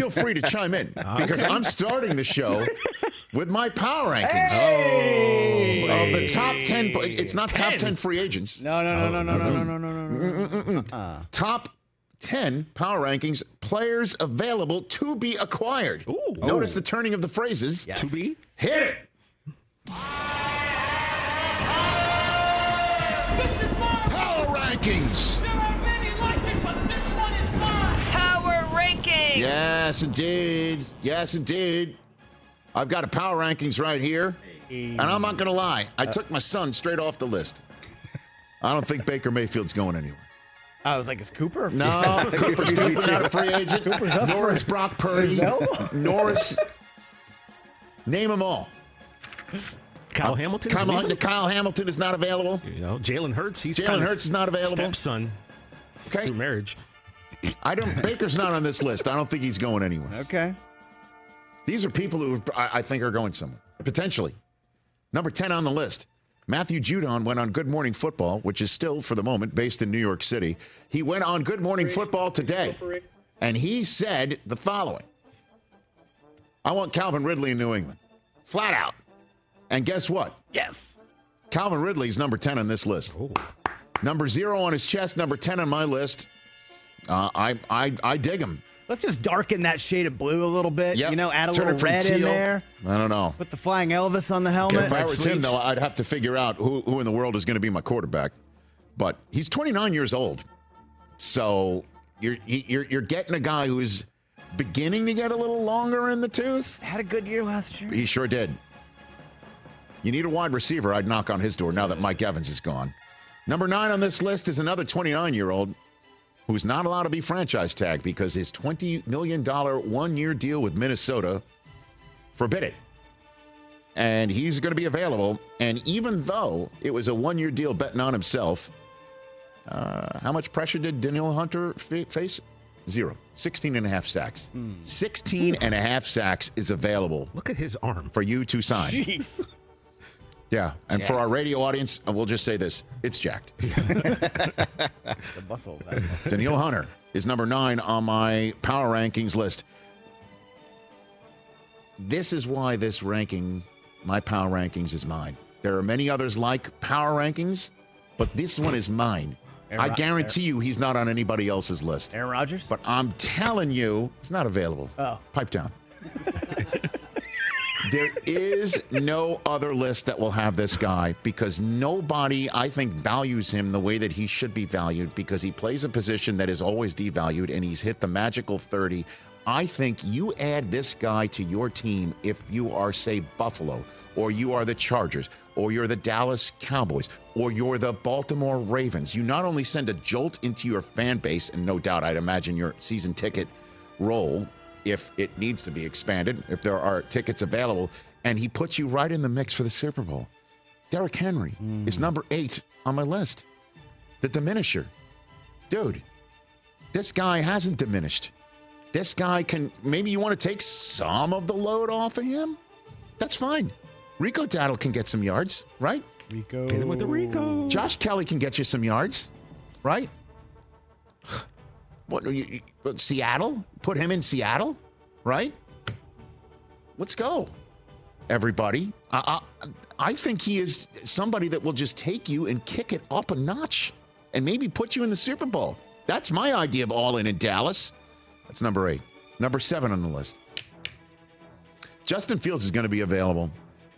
feel free to chime in because I'm starting the show with my power rankings. Hey! Of the top 10. It's not 10. Top 10 free agents. No. Top 10 power rankings, players available to be acquired. Ooh. Notice the turning of the phrases. Yes. To be? Hit it. This is mine. Power rankings. There are many like it, but this one is mine. Power rankings. Yes, indeed. Yes, indeed. I've got a power rankings right here. And I'm not going to lie. I took my son straight off the list. I don't think Baker Mayfield's going anywhere. I was like, is Cooper? No, Cooper's definitely not a free agent. Cooper's up Nor for is Brock Purdy. Nor is... Name them all. Kyle Hamilton. Kyle Hamilton is not available. You know, Jalen Hurts. Jalen Hurts is not available. Stepson. Okay. Through marriage. Baker's not on this list. I don't think he's going anywhere. Okay. These are people who I think are going somewhere. Potentially. Number 10 on the list. Matthew Judon went on Good Morning Football, which is still, for the moment, based in New York City. He went on Good Morning Football today, and he said the following. I want Calvin Ridley in New England. Flat out. And guess what? Yes. Calvin Ridley's number 10 on this list. Ooh. Number 0 on his chest, number 10 on my list. I dig him. Let's just darken that shade of blue a little bit. Yep. You know, add a Turn little it from red in teal. there. I don't know. Put the flying Elvis on the helmet. If I were Tim, sleeves. though, I'd have to figure out who in the world is going to be my quarterback. But he's 29 years old. So you're getting a guy who is beginning to get a little longer in the tooth. Had a good year last year. He sure did. You need a wide receiver. I'd knock on his door now that Mike Evans is gone. Number 9 on this list is another 29-year-old who's not allowed to be franchise tagged because his $20 million one-year deal with Minnesota forbid it. And he's going to be available. And even though it was a one-year deal betting on himself, how much pressure did Danielle Hunter face? 0. 16 and a half sacks. 16 and a half sacks is available. Look at his arm. For you to sign. Jeez. Yeah, and for our radio audience, we'll just say this. It's jacked. The muscles. Danielle Hunter is number 9 on my power rankings list. This is why this ranking, my power rankings, is mine. There are many others like power rankings, but this one is mine. I guarantee you he's not on anybody else's list. Aaron Rodgers? But I'm telling you, he's not available. Oh. Pipe down. There is no other list that will have this guy because nobody, I think, values him the way that he should be valued because he plays a position that is always devalued and he's hit the magical 30. I think you add this guy to your team if you are, say, Buffalo, or you are the Chargers, or you're the Dallas Cowboys, or you're the Baltimore Ravens. You not only send a jolt into your fan base, and no doubt I'd imagine your season ticket roll, if it needs to be expanded, if there are tickets available, and he puts you right in the mix for the Super Bowl. Derrick Henry is number 8 on my list. The diminisher. Dude, this guy hasn't diminished. This guy can, maybe you want to take some of the load off of him? That's fine. Rico Dowdle can get some yards, right? Rico. Get him with the Rico. Josh Kelly can get you some yards, right? What, Seattle? Put him in Seattle, right? Let's go, everybody. I think he is somebody that will just take you and kick it up a notch and maybe put you in the Super Bowl. That's my idea of all in Dallas. That's number 8. Number 7 on the list. Justin Fields is going to be available,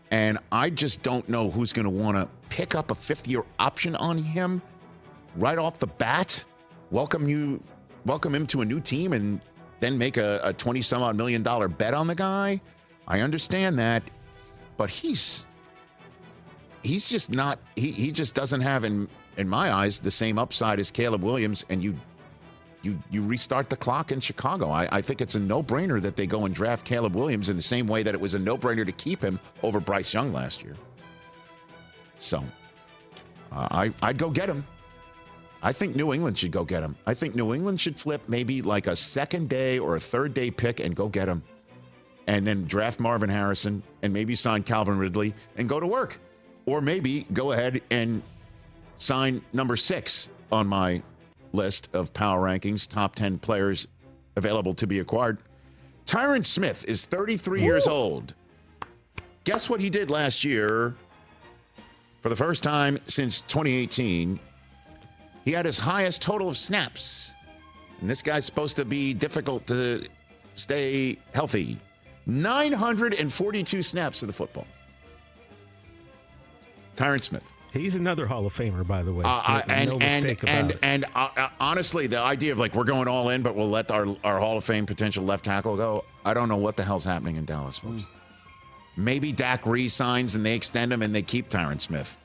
and I just don't know who's going to want to pick up a 5th-year option on him right off the bat. Welcome him to a new team and then make a $20-some-odd million bet on the guy. I understand that, but he's just not, he just doesn't have, in my eyes, the same upside as Caleb Williams, and you restart the clock in Chicago. I think it's a no-brainer that they go and draft Caleb Williams in the same way that it was a no-brainer to keep him over Bryce Young last year. So I'd go get him. I think New England should go get him. I think New England should flip maybe like a 2nd day or a 3rd day pick and go get him. And then draft Marvin Harrison and maybe sign Calvin Ridley and go to work. Or maybe go ahead and sign number 6 on my list of power rankings, top 10 players available to be acquired. Tyron Smith is 33 years old. Guess what he did last year for the first time since 2018? He had his highest total of snaps. And this guy's supposed to be difficult to stay healthy. 942 snaps of the football. Tyron Smith. He's another Hall of Famer, by the way. Honestly, the idea of like we're going all in, but we'll let our Hall of Fame potential left tackle go. I don't know what the hell's happening in Dallas, folks. Maybe Dak re-signs and they extend him and they keep Tyron Smith.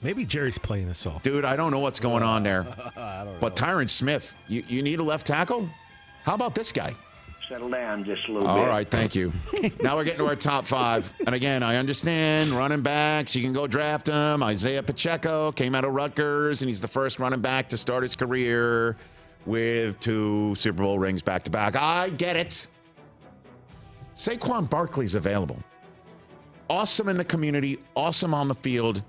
Maybe Jerry's playing us all. Dude, I don't know what's going on there. I don't know. But Tyron Smith, you need a left tackle? How about this guy? Settle down just a little bit. All right, thank you. Now we're getting to our top five. And again, I understand running backs. You can go draft them. Isaiah Pacheco came out of Rutgers, and he's the first running back to start his career with 2 Super Bowl rings back-to-back. I get it. Saquon Barkley's available. Awesome in the community, awesome on the field.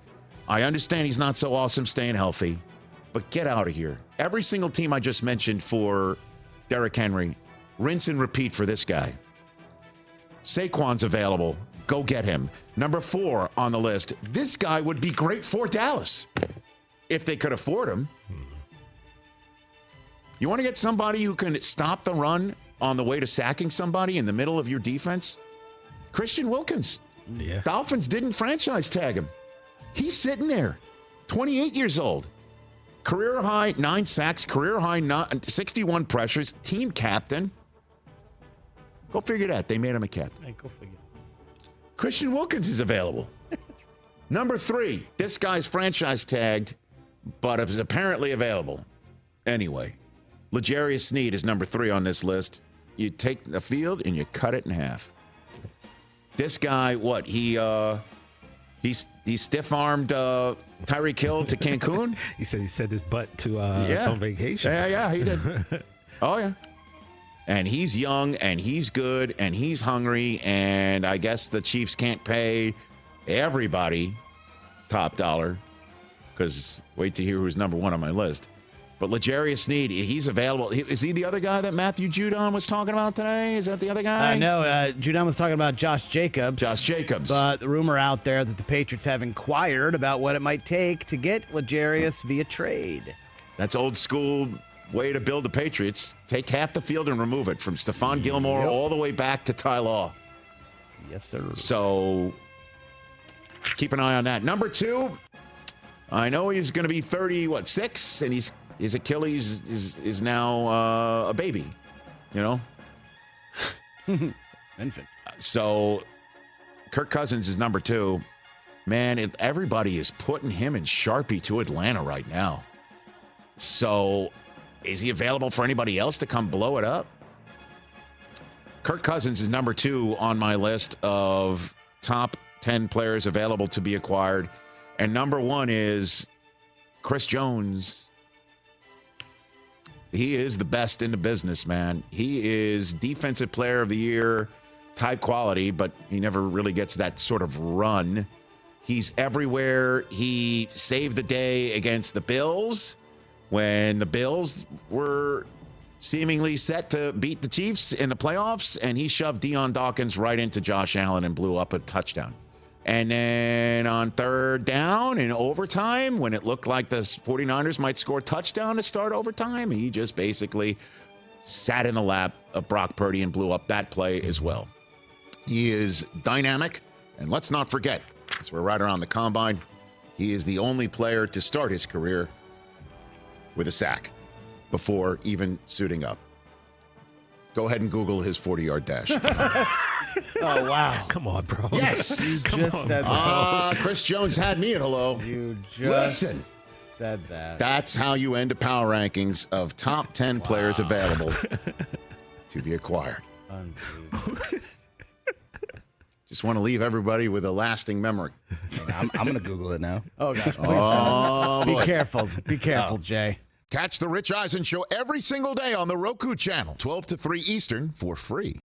I understand he's not so awesome staying healthy, but get out of here. Every single team I just mentioned for Derrick Henry, rinse and repeat for this guy. Saquon's available. Go get him. Number 4 on the list. This guy would be great for Dallas if they could afford him. You want to get somebody who can stop the run on the way to sacking somebody in the middle of your defense? Christian Wilkins. Yeah. Dolphins didn't franchise tag him. He's sitting there, 28 years old. Career high 9 sacks, career high 61 pressures, team captain. Go figure that. They made him a captain. Hey, go figure. Christian Wilkins is available. Number 3, this guy's franchise tagged, but is apparently available. Anyway, L'Jarius Sneed is number 3 on this list. You take the field and you cut it in half. This guy, what? He stiff-armed Tyreek Hill to Cancun. He said he sent his butt to on vacation. Yeah, he did. Oh, yeah. And he's young, and he's good, and he's hungry, and I guess the Chiefs can't pay everybody top dollar because wait to hear who's number 1 on my list. But L'Jarius Sneed, he's available. Is he the other guy that Matthew Judon was talking about today? Is that the other guy? I know. Judon was talking about Josh Jacobs. But the rumor out there that the Patriots have inquired about what it might take to get L'Jarius via trade. That's old school way to build the Patriots. Take half the field and remove it from Stephon Gilmore all the way back to Ty Law. Yes, sir. So keep an eye on that. Number 2, I know he's going to be 6, and his Achilles is now a baby, you know? Infant. So Kirk Cousins is number 2. Man, everybody is putting him in Sharpie to Atlanta right now. So is he available for anybody else to come blow it up? Kirk Cousins is number 2 on my list of top 10 players available to be acquired. And number 1 is Chris Jones. He is the best in the business, man. He is defensive player of the year type quality, but he never really gets that sort of run. He's everywhere. He saved the day against the Bills when the Bills were seemingly set to beat the Chiefs in the playoffs, and he shoved Deion Dawkins right into Josh Allen and blew up a touchdown. And then on 3rd down in overtime, when it looked like the 49ers might score a touchdown to start overtime, he just basically sat in the lap of Brock Purdy and blew up that play as well. He is dynamic. And let's not forget, as we're right around the combine, he is the only player to start his career with a sack before even suiting up. Go ahead and Google his 40-yard dash. Oh, wow. Come on, bro. Yes. You just said that. Chris Jones had me at hello. You just Listen. said that. That's how you end a power rankings of top 10 players available to be acquired. Unbelievable. Just want to leave everybody with a lasting memory. I'm going to Google it now. Oh, gosh, please Oh, don't. Be boy. careful. Be careful, Jay. Catch the Rich Eisen Show every single day on the Roku channel, 12 to 3 Eastern, for free.